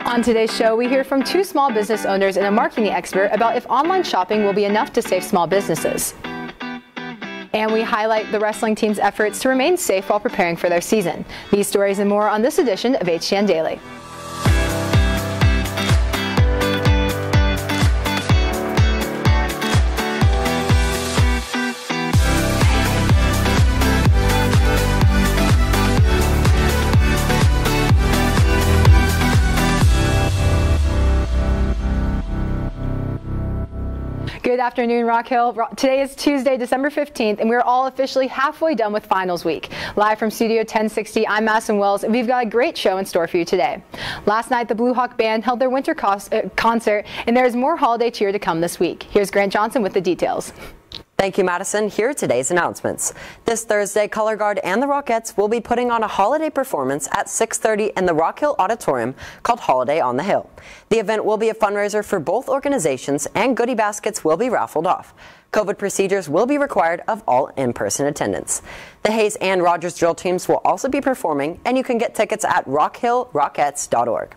On today's show, we hear from two small business owners and a marketing expert about if online shopping will be enough to save small businesses. And we highlight the wrestling team's efforts to remain safe while preparing for their season. These stories and more on this edition of HTN Daily. Good afternoon, Rock Hill. Today is Tuesday, December 15th, and we're all officially halfway done with finals week. Live from Studio 1060, I'm Madison, and we've got a great show in store for you today. Last night, the Blue Hawk Band held their winter concert, and there is more holiday cheer to come this week. Here's Grant Johnson with the details. Thank you, Madison. Here are today's announcements. This Thursday, Color Guard and the Rockettes will be putting on a holiday performance at 6:30 in the Rock Hill Auditorium called Holiday on the Hill. The event will be a fundraiser for both organizations, and goodie baskets will be raffled off. COVID procedures will be required of all in-person attendance. The Hayes and Rogers drill teams will also be performing, and you can get tickets at rockhillrockettes.org.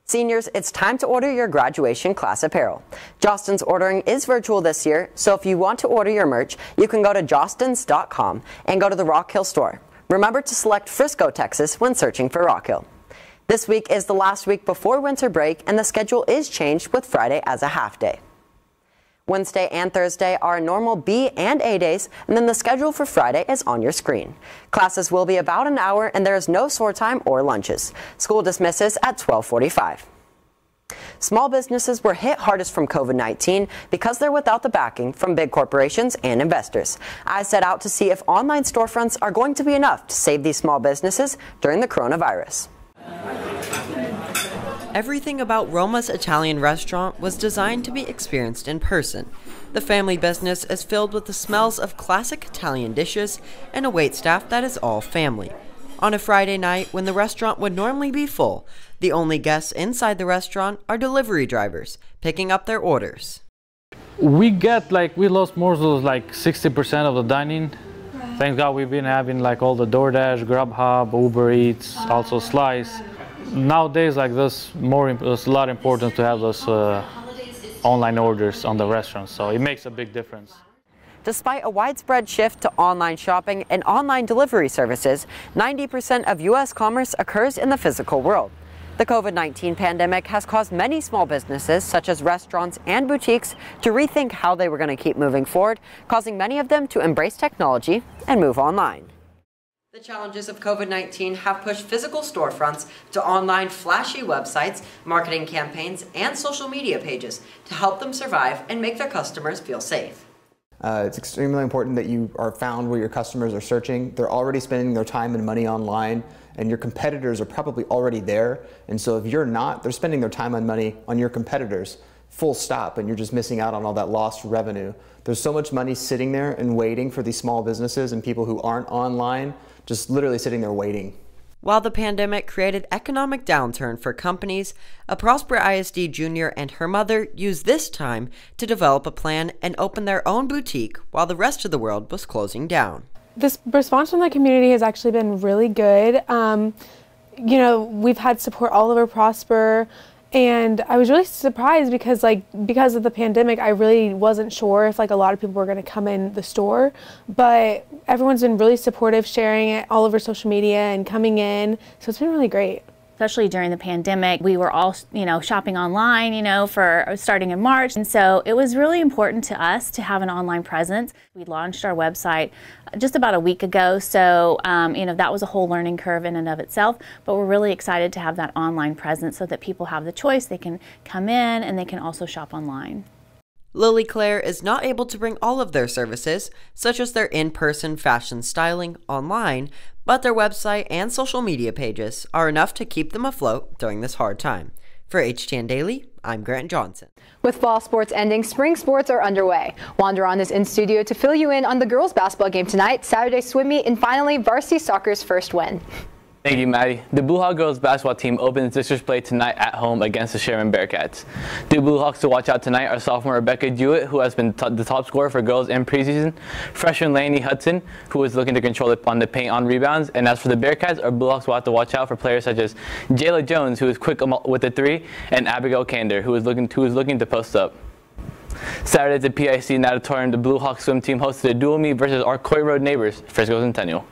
Seniors, it's time to order your graduation class apparel. Jostens ordering is virtual this year, so if you want to order your merch, you can go to jostens.com and go to the Rock Hill store. Remember to select Frisco, Texas when searching for Rock Hill. This week is the last week before winter break, and the schedule is changed with Friday as a half day. Wednesday and Thursday are normal B and A days, and then the schedule for Friday is on your screen. Classes will be about an hour, and there is no sore time or lunches. School dismisses at 12:45. Small businesses were hit hardest from COVID-19 because they're without the backing from big corporations and investors. I set out to see if online storefronts are going to be enough to save these small businesses during the coronavirus. Everything about Roma's Italian restaurant was designed to be experienced in person. The family business is filled with the smells of classic Italian dishes and a waitstaff that is all family. On a Friday night, when the restaurant would normally be full, the only guests inside the restaurant are delivery drivers, picking up their orders. We lost more than 60% of the dining. Thank God we've been having all the DoorDash, Grubhub, Uber Eats, also Slice. Nowadays, it's a lot important to have those online orders on the restaurants, so it makes a big difference. Despite a widespread shift to online shopping and online delivery services, 90% of U.S. commerce occurs in the physical world. The COVID-19 pandemic has caused many small businesses, such as restaurants and boutiques, to rethink how they were going to keep moving forward, causing many of them to embrace technology and move online. The challenges of COVID-19 have pushed physical storefronts to online flashy websites, marketing campaigns, and social media pages to help them survive and make their customers feel safe. It's extremely important that you are found where your customers are searching. They're already spending their time and money online, and your competitors are probably already there. And so if you're not, they're spending their time and money on your competitors, full stop, and you're just missing out on all that lost revenue. There's so much money sitting there and waiting for these small businesses and people who aren't online, just literally sitting there waiting. While the pandemic created economic downturn for companies, a Prosper ISD junior and her mother used this time to develop a plan and open their own boutique while the rest of the world was closing down. This response from the community has actually been really good. We've had support all over Prosper, and I was really surprised because of the pandemic, I really wasn't sure if a lot of people were going to come in the store, but everyone's been really supportive, sharing it all over social media and coming in, so it's been really great. Especially during the pandemic, we were all, shopping online, for starting in March. And so it was really important to us to have an online presence. We launched our website just about a week ago. So, that was a whole learning curve in and of itself. But we're really excited to have that online presence so that people have the choice. They can come in and they can also shop online. Lily Claire is not able to bring all of their services, such as their in-person fashion styling, online, but their website and social media pages are enough to keep them afloat during this hard time. For HTN Daily, I'm Grant Johnson. With fall sports ending, spring sports are underway. Juan Duron is in studio to fill you in on the girls basketball game tonight, Saturday swim meet, and finally varsity soccer's first win. Thank you, Maddie. The Blue Hawk girls basketball team opens district play tonight at home against the Sherman Bearcats. The Blue Hawks to watch out tonight are sophomore Rebecca Jewett, who has been the top scorer for girls in preseason, freshman Lainey Hudson, who is looking to control it on the paint on rebounds, and as for the Bearcats, our Blue Hawks will have to watch out for players such as Jayla Jones, who is quick with the three, and Abigail Kander, who is looking to post up. Saturday at the PIC Natatorium, the Blue Hawk swim team hosted a dual meet versus our Coit Rd neighbors, Frisco Centennial.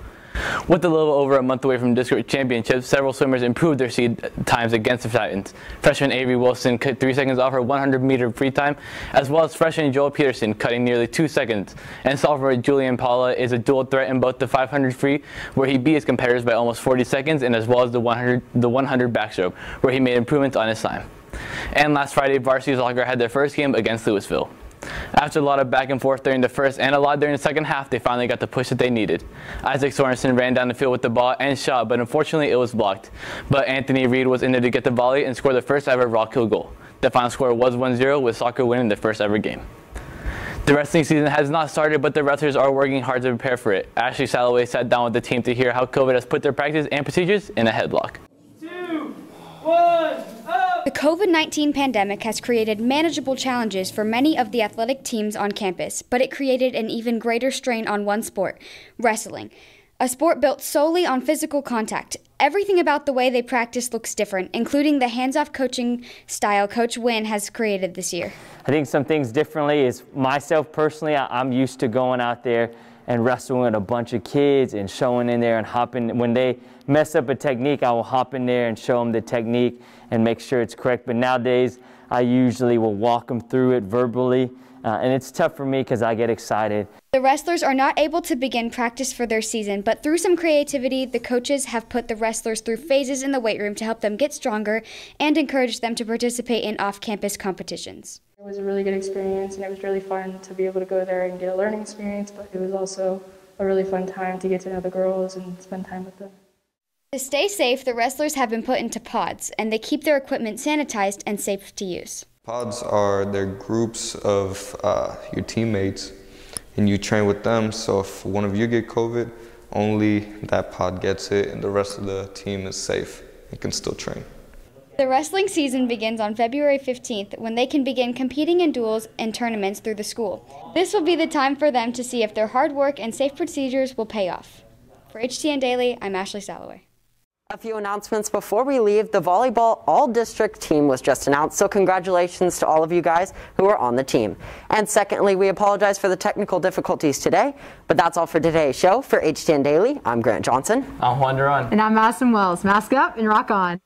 With a little over a month away from district championships, several swimmers improved their seed times against the Titans. Freshman Avery Wilson cut 3 seconds off her 100-meter free time, as well as freshman Joel Peterson cutting nearly 2 seconds. And sophomore Julian Paula is a dual threat in both the 500 free, where he beat his competitors by almost 40 seconds, and as well as the 100 backstroke, where he made improvements on his time. And last Friday, varsity soccer had their first game against Louisville. After a lot of back and forth during the first and a lot during the second half, they finally got the push that they needed. Isaac Sorensen ran down the field with the ball and shot, but unfortunately it was blocked. But Anthony Reed was in there to get the volley and score the first ever Rock Hill goal. The final score was 1-0, with soccer winning the first ever game. The wrestling season has not started, but the wrestlers are working hard to prepare for it. Ashley Sallaway sat down with the team to hear how COVID has put their practice and procedures in a headlock. 2, 1, up! The COVID-19 pandemic has created manageable challenges for many of the athletic teams on campus, but it created an even greater strain on one sport, wrestling. A sport built solely on physical contact. Everything about the way they practice looks different, including the hands-off coaching style Coach Wynn has created this year. I think some things differently is myself personally, I'm used to going out there and wrestling with a bunch of kids and showing in there and hopping. When they mess up a technique, I will hop in there and show them the technique and make sure it's correct. But nowadays, I usually will walk them through it verbally, and it's tough for me because I get excited. The wrestlers are not able to begin practice for their season, but through some creativity, the coaches have put the wrestlers through phases in the weight room to help them get stronger and encourage them to participate in off-campus competitions. It was a really good experience, and it was really fun to be able to go there and get a learning experience, but it was also a really fun time to get to know the girls and spend time with them. To stay safe, the wrestlers have been put into pods, and they keep their equipment sanitized and safe to use. Pods are their groups of your teammates, and you train with them, so if one of you get COVID, only that pod gets it, and the rest of the team is safe and can still train. The wrestling season begins on February 15th, when they can begin competing in duels and tournaments through the school. This will be the time for them to see if their hard work and safe procedures will pay off. For HTN Daily, I'm Ashley Sallaway. A few announcements before we leave. The volleyball all-district team was just announced, so congratulations to all of you guys who are on the team. And secondly, we apologize for the technical difficulties today, but that's all for today's show. For HTN Daily, I'm Grant Johnson. I'm Juan Duron. And I'm Madison Wells. Mask up and rock on.